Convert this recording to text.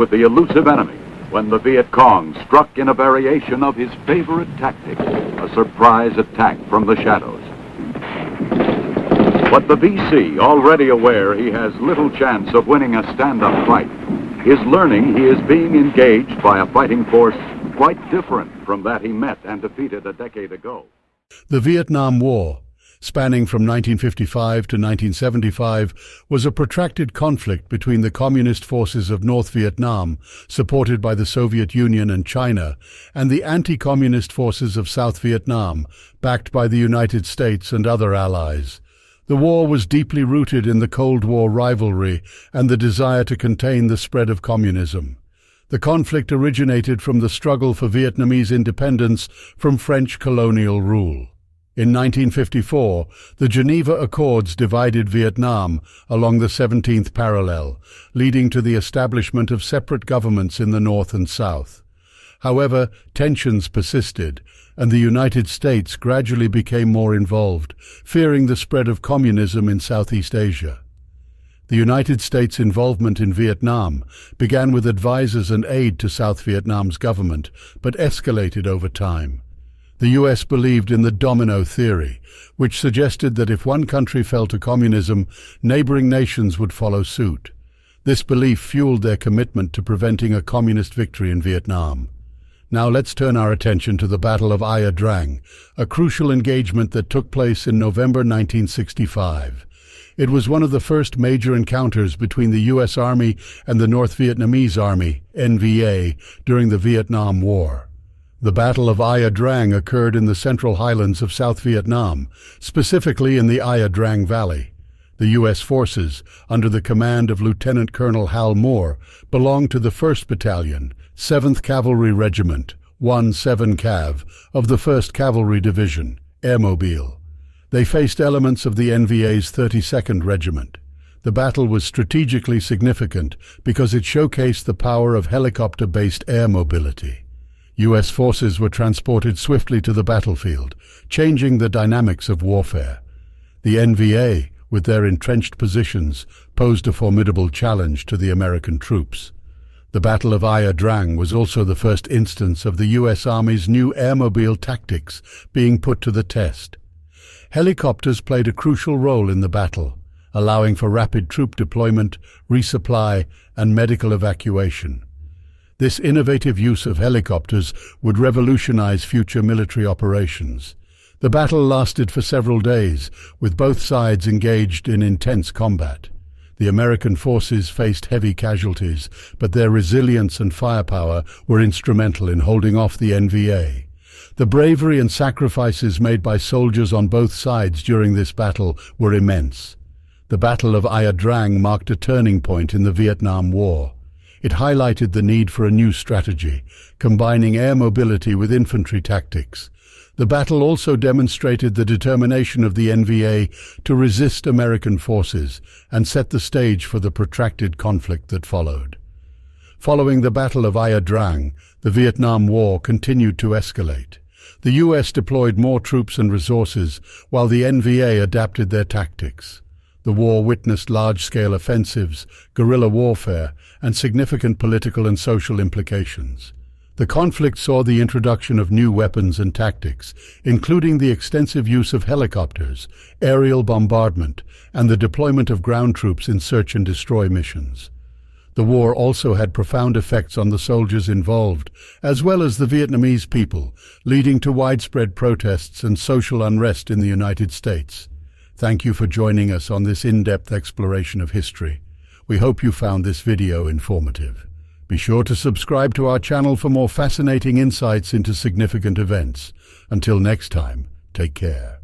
with the elusive enemy when the Viet Cong struck in a variation of his favorite tactic, a surprise attack from the shadows. But the VC, already aware he has little chance of winning a stand-up fight, is learning he is being engaged by a fighting force quite different from that he met and defeated a decade ago. The Vietnam War, spanning from 1955 to 1975, was a protracted conflict between the communist forces of North Vietnam, supported by the Soviet Union and China, and the anti-communist forces of South Vietnam, backed by the United States and other allies. The war was deeply rooted in the Cold War rivalry and the desire to contain the spread of communism. The conflict originated from the struggle for Vietnamese independence from French colonial rule. In 1954, the Geneva Accords divided Vietnam along the 17th parallel, leading to the establishment of separate governments in the north and south. However, tensions persisted, and the United States gradually became more involved, fearing the spread of communism in Southeast Asia. The United States' involvement in Vietnam began with advisors and aid to South Vietnam's government, but escalated over time. The U.S. believed in the domino theory, which suggested that if one country fell to communism, neighboring nations would follow suit. This belief fueled their commitment to preventing a communist victory in Vietnam. Now let's turn our attention to the Battle of Ia Drang, a crucial engagement that took place in November 1965. It was one of the first major encounters between the U.S. Army and the North Vietnamese Army, NVA, during the Vietnam War. The Battle of Ia Drang occurred in the central highlands of South Vietnam, specifically in the Ia Drang Valley. The U.S. forces, under the command of Lieutenant Colonel Hal Moore, belonged to the 1st Battalion, 7th Cavalry Regiment, 1-7 Cav, of the 1st Cavalry Division, airmobile. They faced elements of the NVA's 32nd Regiment. The battle was strategically significant because it showcased the power of helicopter-based air mobility. U.S. forces were transported swiftly to the battlefield, changing the dynamics of warfare. The NVA, with their entrenched positions, posed a formidable challenge to the American troops. The Battle of Ia Drang was also the first instance of the U.S. Army's new airmobile tactics being put to the test. Helicopters played a crucial role in the battle, allowing for rapid troop deployment, resupply, and medical evacuation. This innovative use of helicopters would revolutionize future military operations. The battle lasted for several days, with both sides engaged in intense combat. The American forces faced heavy casualties, but their resilience and firepower were instrumental in holding off the NVA. The bravery and sacrifices made by soldiers on both sides during this battle were immense. The Battle of Ia Drang marked a turning point in the Vietnam War. It highlighted the need for a new strategy, combining air mobility with infantry tactics. The battle also demonstrated the determination of the NVA to resist American forces and set the stage for the protracted conflict that followed. Following the Battle of Ia Drang, the Vietnam War continued to escalate. The U.S. deployed more troops and resources, while the NVA adapted their tactics. The war witnessed large-scale offensives, guerrilla warfare, and significant political and social implications. The conflict saw the introduction of new weapons and tactics, including the extensive use of helicopters, aerial bombardment, and the deployment of ground troops in search and destroy missions. The war also had profound effects on the soldiers involved, as well as the Vietnamese people, leading to widespread protests and social unrest in the United States. Thank you for joining us on this in-depth exploration of history. We hope you found this video informative. Be sure to subscribe to our channel for more fascinating insights into significant events. Until next time, take care.